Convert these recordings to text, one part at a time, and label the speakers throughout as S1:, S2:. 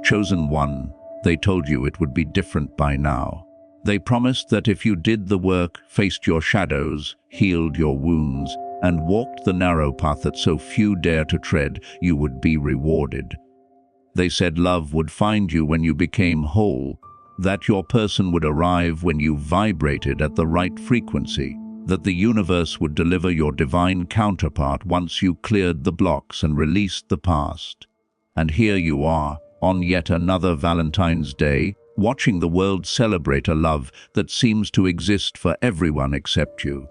S1: Chosen one, they told you it would be different by now. They promised that if you did the work, faced your shadows, healed your wounds, and walked the narrow path that so few dare to tread, you would be rewarded. They said love would find you when you became whole, that your person would arrive when you vibrated at the right frequency, that the universe would deliver your divine counterpart once you cleared the blocks and released the past. And here you are, on yet another Valentine's Day, watching the world celebrate a love that seems to exist for everyone except you.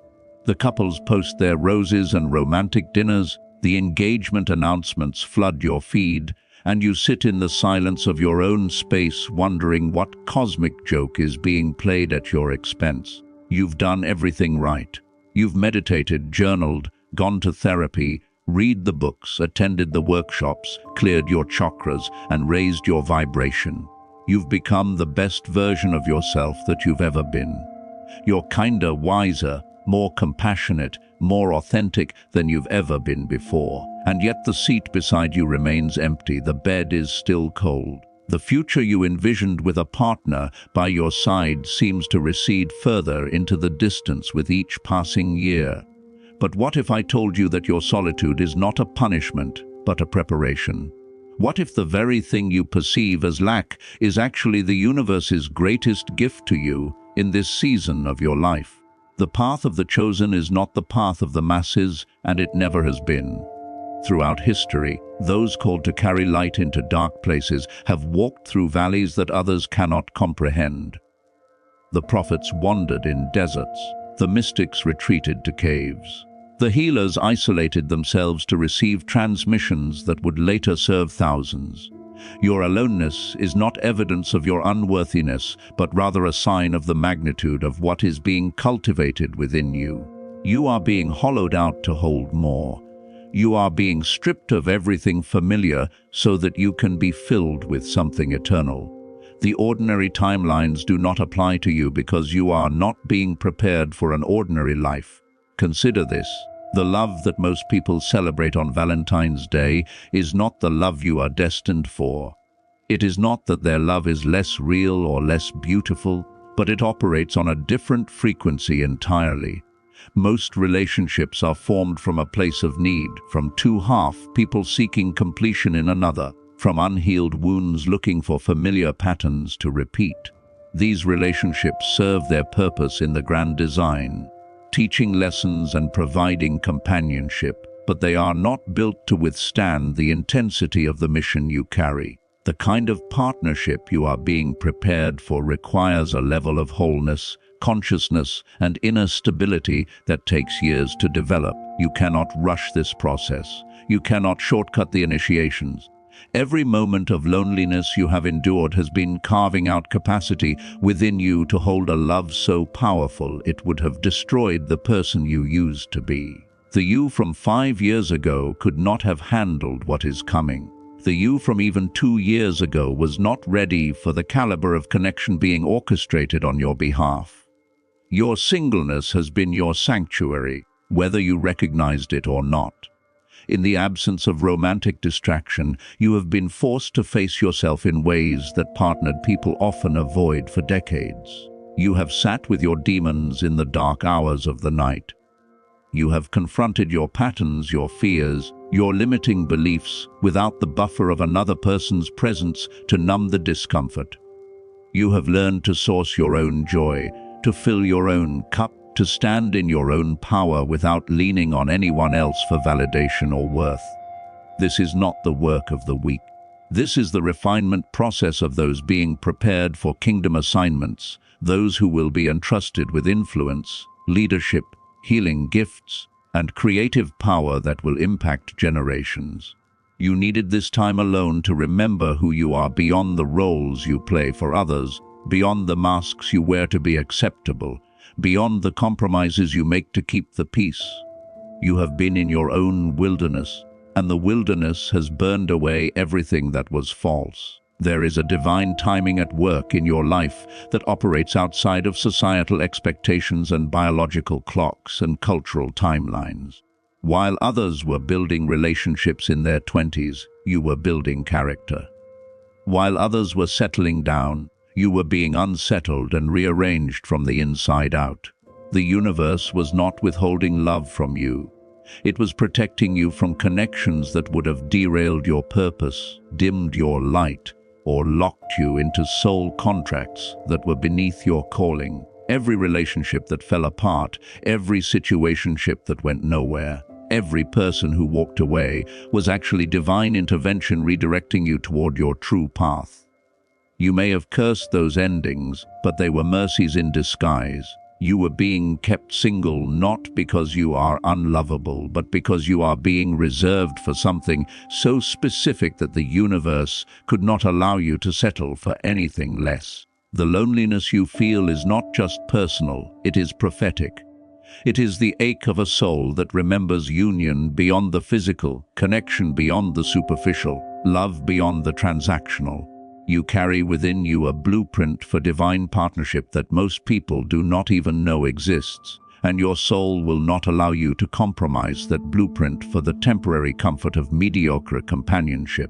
S1: The couples post their roses and romantic dinners, the engagement announcements flood your feed, and you sit in the silence of your own space wondering what cosmic joke is being played at your expense. You've done everything right. You've meditated, journaled, gone to therapy, read the books, attended the workshops, cleared your chakras, and raised your vibration. You've become the best version of yourself that you've ever been. You're kinder, wiser, more compassionate, more authentic than you've ever been before. And yet the seat beside you remains empty, the bed is still cold. The future you envisioned with a partner by your side seems to recede further into the distance with each passing year. But what if I told you that your solitude is not a punishment, but a preparation? What if the very thing you perceive as lack is actually the universe's greatest gift to you in this season of your life? The path of the chosen is not the path of the masses, and it never has been. Throughout history, those called to carry light into dark places have walked through valleys that others cannot comprehend. The prophets wandered in deserts. The mystics retreated to caves. The healers isolated themselves to receive transmissions that would later serve thousands. Your aloneness is not evidence of your unworthiness, but rather a sign of the magnitude of what is being cultivated within you. You are being hollowed out to hold more. You are being stripped of everything familiar so that you can be filled with something eternal. The ordinary timelines do not apply to you because you are not being prepared for an ordinary life. Consider this. The love that most people celebrate on Valentine's Day is not the love you are destined for. It is not that their love is less real or less beautiful, but it operates on a different frequency entirely. Most relationships are formed from a place of need, from two people seeking completion in another, from unhealed wounds looking for familiar patterns to repeat. These relationships serve their purpose in the grand design, teaching lessons and providing companionship, but they are not built to withstand the intensity of the mission you carry. The kind of partnership you are being prepared for requires a level of wholeness, consciousness, and inner stability that takes years to develop. You cannot rush this process. You cannot shortcut the initiations. Every moment of loneliness you have endured has been carving out capacity within you to hold a love so powerful it would have destroyed the person you used to be. The you from 5 years ago could not have handled what is coming. The you from even 2 years ago was not ready for the caliber of connection being orchestrated on your behalf. Your singleness has been your sanctuary, whether you recognized it or not. In the absence of romantic distraction, you have been forced to face yourself in ways that partnered people often avoid for decades. You have sat with your demons in the dark hours of the night. You have confronted your patterns, your fears, your limiting beliefs without the buffer of another person's presence to numb the discomfort. You have learned to source your own joy, to fill your own cup, to stand in your own power without leaning on anyone else for validation or worth. This is not the work of the weak. This is the refinement process of those being prepared for kingdom assignments, those who will be entrusted with influence, leadership, healing gifts, and creative power that will impact generations. You needed this time alone to remember who you are beyond the roles you play for others, beyond the masks you wear to be acceptable, beyond the compromises you make to keep the peace. You have been in your own wilderness, and the wilderness has burned away everything that was false. There is a divine timing at work in your life that operates outside of societal expectations and biological clocks and cultural timelines. While others were building relationships in their 20s, you were building character. While others were settling down, you were being unsettled and rearranged from the inside out. The universe was not withholding love from you. It was protecting you from connections that would have derailed your purpose, dimmed your light, or locked you into soul contracts that were beneath your calling. Every relationship that fell apart, every situationship that went nowhere, every person who walked away was actually divine intervention redirecting you toward your true path. You may have cursed those endings, but they were mercies in disguise. You were being kept single not because you are unlovable, but because you are being reserved for something so specific that the universe could not allow you to settle for anything less. The loneliness you feel is not just personal, it is prophetic. It is the ache of a soul that remembers union beyond the physical, connection beyond the superficial, love beyond the transactional. You carry within you a blueprint for divine partnership that most people do not even know exists, and your soul will not allow you to compromise that blueprint for the temporary comfort of mediocre companionship.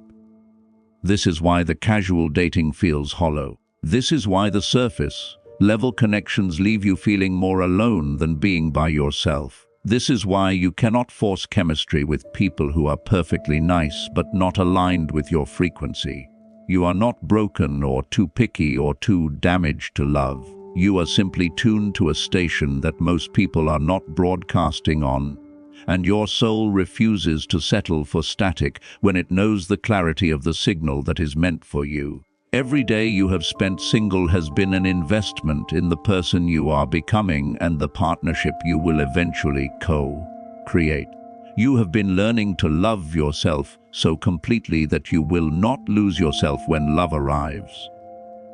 S1: This is why the casual dating feels hollow. This is why the surface level connections leave you feeling more alone than being by yourself. This is why you cannot force chemistry with people who are perfectly nice but not aligned with your frequency. You are not broken or too picky or too damaged to love. You are simply tuned to a station that most people are not broadcasting on, and your soul refuses to settle for static when it knows the clarity of the signal that is meant for you. Every day you have spent single has been an investment in the person you are becoming and the partnership you will eventually co-create. You have been learning to love yourself so completely that you will not lose yourself when love arrives.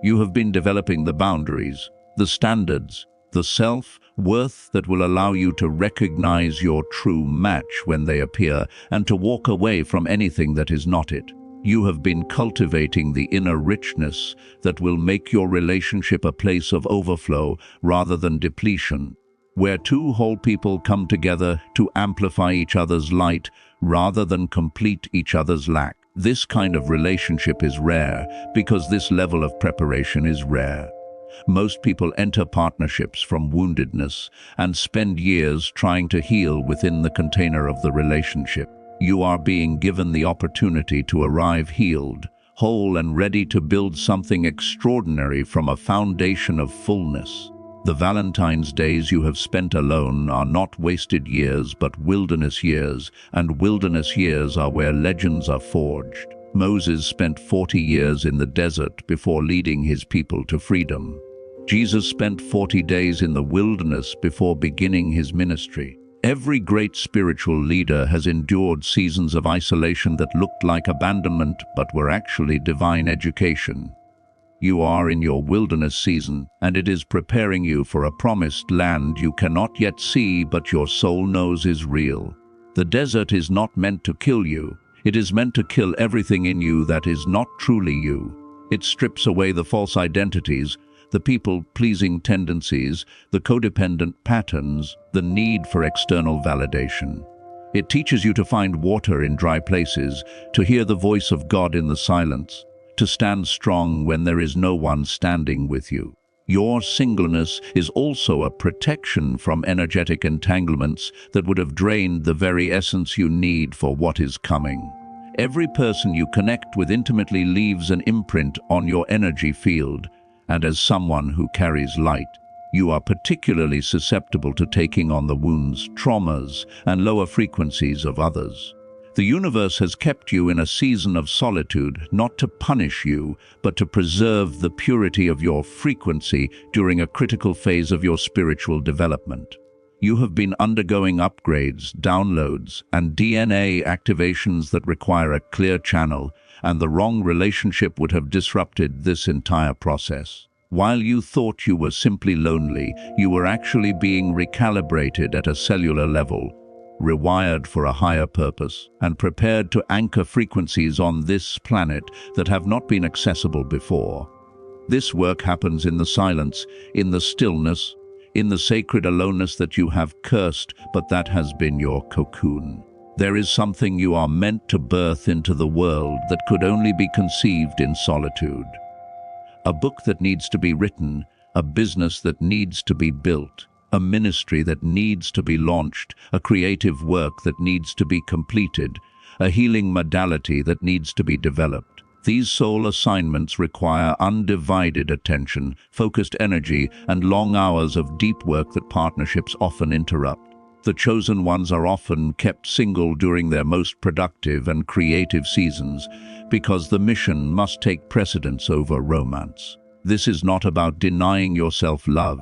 S1: You have been developing the boundaries, the standards, the self-worth that will allow you to recognize your true match when they appear and to walk away from anything that is not it. You have been cultivating the inner richness that will make your relationship a place of overflow rather than depletion, where two whole people come together to amplify each other's light rather than complete each other's lack. This kind of relationship is rare because this level of preparation is rare. Most people enter partnerships from woundedness and spend years trying to heal within the container of the relationship. You are being given the opportunity to arrive healed, whole and ready to build something extraordinary from a foundation of fullness. The Valentine's days you have spent alone are not wasted years but wilderness years, and wilderness years are where legends are forged. Moses spent 40 years in the desert before leading his people to freedom. Jesus spent 40 days in the wilderness before beginning his ministry. Every great spiritual leader has endured seasons of isolation that looked like abandonment but were actually divine education. You are in your wilderness season, and it is preparing you for a promised land you cannot yet see but your soul knows is real. The desert is not meant to kill you. It is meant to kill everything in you that is not truly you. It strips away the false identities, the people-pleasing tendencies, the codependent patterns, the need for external validation. It teaches you to find water in dry places, to hear the voice of God in the silence, to stand strong when there is no one standing with you. Your singleness is also a protection from energetic entanglements that would have drained the very essence you need for what is coming. Every person you connect with intimately leaves an imprint on your energy field, and as someone who carries light, you are particularly susceptible to taking on the wounds, traumas, and lower frequencies of others. The universe has kept you in a season of solitude, not to punish you, but to preserve the purity of your frequency during a critical phase of your spiritual development. You have been undergoing upgrades, downloads, and DNA activations that require a clear channel, and the wrong relationship would have disrupted this entire process. While you thought you were simply lonely, you were actually being recalibrated at a cellular level, rewired for a higher purpose, and prepared to anchor frequencies on this planet that have not been accessible before. This work happens in the silence, in the stillness, in the sacred aloneness that you have cursed, but that has been your cocoon. There is something you are meant to birth into the world that could only be conceived in solitude. A book that needs to be written, a business that needs to be built, a ministry that needs to be launched, a creative work that needs to be completed, a healing modality that needs to be developed. These soul assignments require undivided attention, focused energy, and long hours of deep work that partnerships often interrupt. The chosen ones are often kept single during their most productive and creative seasons because the mission must take precedence over romance. This is not about denying yourself love.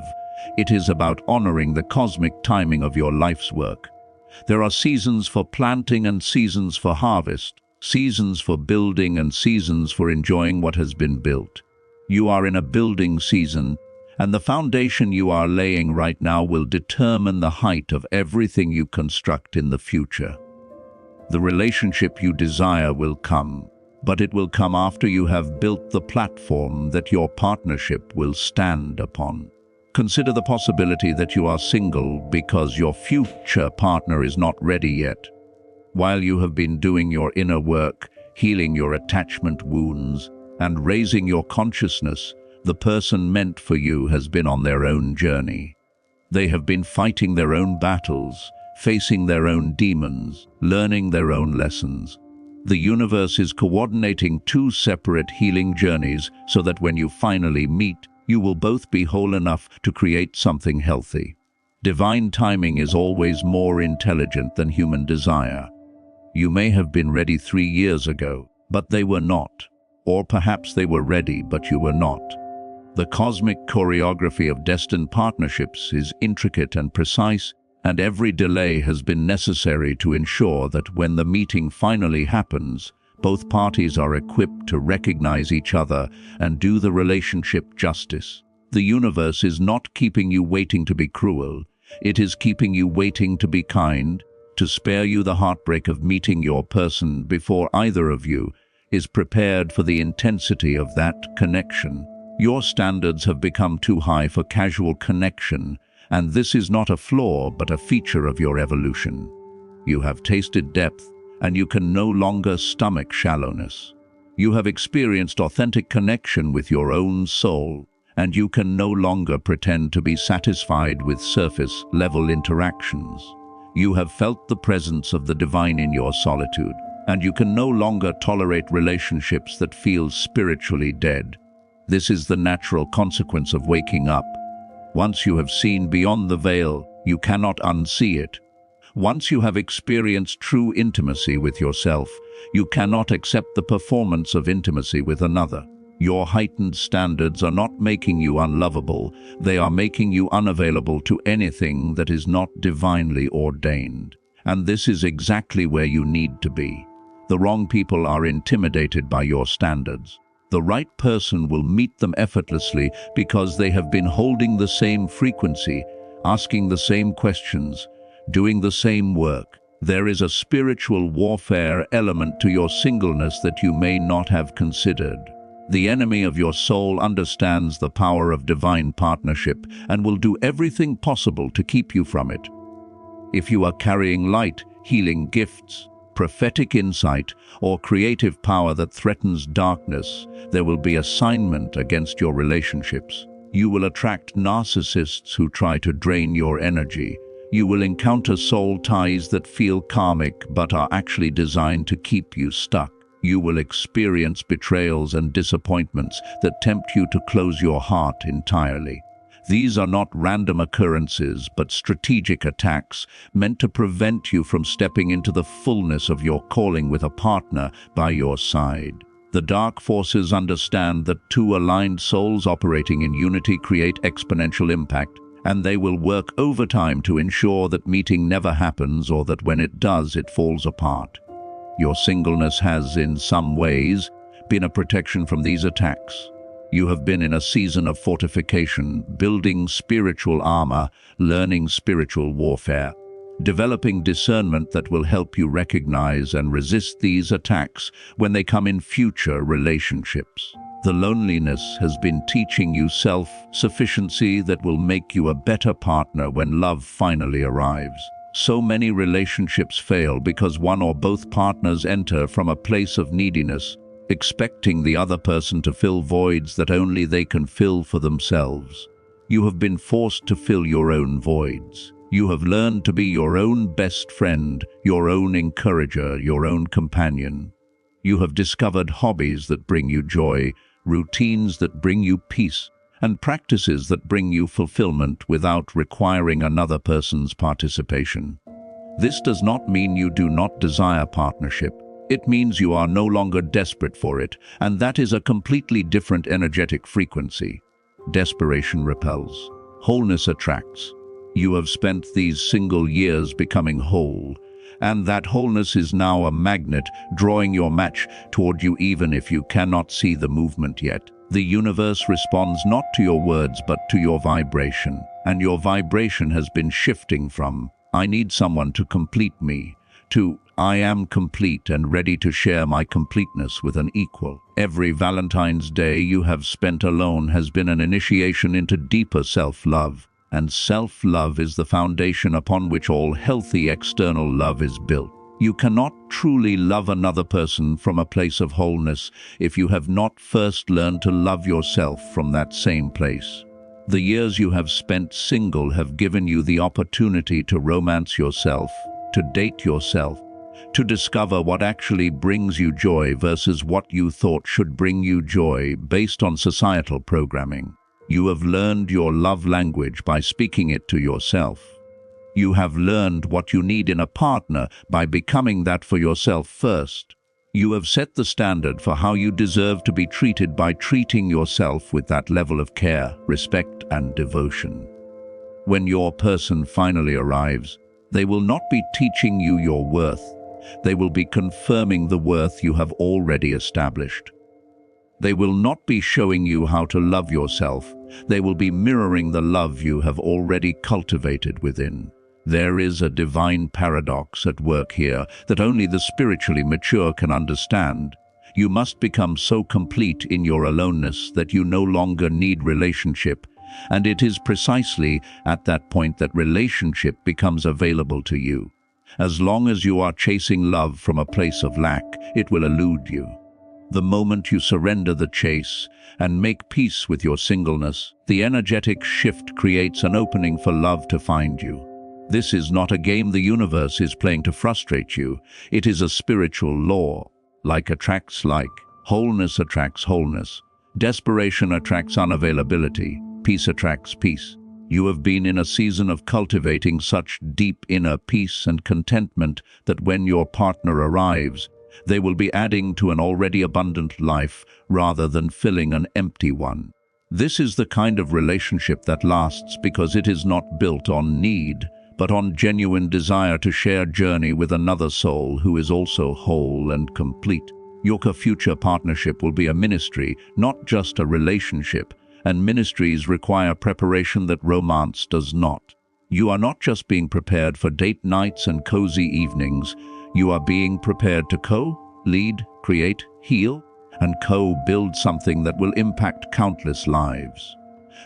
S1: It is about honoring the cosmic timing of your life's work. There are seasons for planting and seasons for harvest, seasons for building and seasons for enjoying what has been built. You are in a building season, and the foundation you are laying right now will determine the height of everything you construct in the future. The relationship you desire will come, but it will come after you have built the platform that your partnership will stand upon. Consider the possibility that you are single because your future partner is not ready yet. While you have been doing your inner work, healing your attachment wounds, and raising your consciousness, the person meant for you has been on their own journey. They have been fighting their own battles, facing their own demons, learning their own lessons. The universe is coordinating two separate healing journeys so that when you finally meet, you will both be whole enough to create something healthy. Divine timing is always more intelligent than human desire. You may have been ready 3 years ago, but they were not. Or perhaps they were ready, but you were not. The cosmic choreography of destined partnerships is intricate and precise, and every delay has been necessary to ensure that when the meeting finally happens, both parties are equipped to recognize each other and do the relationship justice. The universe is not keeping you waiting to be cruel. It is keeping you waiting to be kind, to spare you the heartbreak of meeting your person before either of you is prepared for the intensity of that connection. Your standards have become too high for casual connection, and this is not a flaw but a feature of your evolution. You have tasted depth, and you can no longer stomach shallowness. You have experienced authentic connection with your own soul, and you can no longer pretend to be satisfied with surface-level interactions. You have felt the presence of the divine in your solitude, and you can no longer tolerate relationships that feel spiritually dead. This is the natural consequence of waking up. Once you have seen beyond the veil, you cannot unsee it. Once you have experienced true intimacy with yourself, you cannot accept the performance of intimacy with another. Your heightened standards are not making you unlovable, they are making you unavailable to anything that is not divinely ordained. And this is exactly where you need to be. The wrong people are intimidated by your standards. The right person will meet them effortlessly because they have been holding the same frequency, asking the same questions, doing the same work. There is a spiritual warfare element to your singleness that you may not have considered. The enemy of your soul understands the power of divine partnership and will do everything possible to keep you from it. If you are carrying light, healing gifts, prophetic insight, or creative power that threatens darkness, there will be assignment against your relationships. You will attract narcissists who try to drain your energy. You will encounter soul ties that feel karmic but are actually designed to keep you stuck. You will experience betrayals and disappointments that tempt you to close your heart entirely. These are not random occurrences, but strategic attacks meant to prevent you from stepping into the fullness of your calling with a partner by your side. The dark forces understand that two aligned souls operating in unity create exponential impact, and they will work overtime to ensure that meeting never happens or that when it does, it falls apart. Your singleness has, in some ways, been a protection from these attacks. You have been in a season of fortification, building spiritual armor, learning spiritual warfare, developing discernment that will help you recognize and resist these attacks when they come in future relationships. The loneliness has been teaching you self-sufficiency that will make you a better partner when love finally arrives. So many relationships fail because one or both partners enter from a place of neediness, expecting the other person to fill voids that only they can fill for themselves. You have been forced to fill your own voids. You have learned to be your own best friend, your own encourager, your own companion. You have discovered hobbies that bring you joy, routines that bring you peace, and practices that bring you fulfillment without requiring another person's participation. This does not mean you do not desire partnership. It means you are no longer desperate for it, and that is a completely different energetic frequency. Desperation repels. Wholeness attracts. You have spent these single years becoming whole, and that wholeness is now a magnet drawing your match toward you even if you cannot see the movement yet. The universe responds not to your words but to your vibration, and your vibration has been shifting from "I need someone to complete me" to "I am complete and ready to share my completeness with an equal." Every Valentine's Day you have spent alone has been an initiation into deeper self-love, and self-love is the foundation upon which all healthy external love is built. You cannot truly love another person from a place of wholeness if you have not first learned to love yourself from that same place. The years you have spent single have given you the opportunity to romance yourself, to date yourself, to discover what actually brings you joy versus what you thought should bring you joy based on societal programming. You have learned your love language by speaking it to yourself. You have learned what you need in a partner by becoming that for yourself first. You have set the standard for how you deserve to be treated by treating yourself with that level of care, respect, and devotion. When your person finally arrives, they will not be teaching you your worth. They will be confirming the worth you have already established. They will not be showing you how to love yourself. They will be mirroring the love you have already cultivated within. There is a divine paradox at work here that only the spiritually mature can understand. You must become so complete in your aloneness that you no longer need relationship, and it is precisely at that point that relationship becomes available to you. As long as you are chasing love from a place of lack, it will elude you. The moment you surrender the chase and make peace with your singleness, the energetic shift creates an opening for love to find you. This is not a game the universe is playing to frustrate you. It is a spiritual law. Like attracts like. Wholeness attracts wholeness. Desperation attracts unavailability. Peace attracts peace. You have been in a season of cultivating such deep inner peace and contentment that when your partner arrives, they will be adding to an already abundant life rather than filling an empty one. This is the kind of relationship that lasts because it is not built on need, but on genuine desire to share journey with another soul who is also whole and complete. Your future partnership will be a ministry, not just a relationship, and ministries require preparation that romance does not. You are not just being prepared for date nights and cozy evenings, you are being prepared to co-lead, create, heal, and co-build something that will impact countless lives.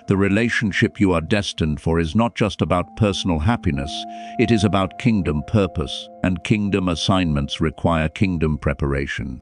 S1: The relationship you are destined for is not just about personal happiness, it is about kingdom purpose, and kingdom assignments require kingdom preparation.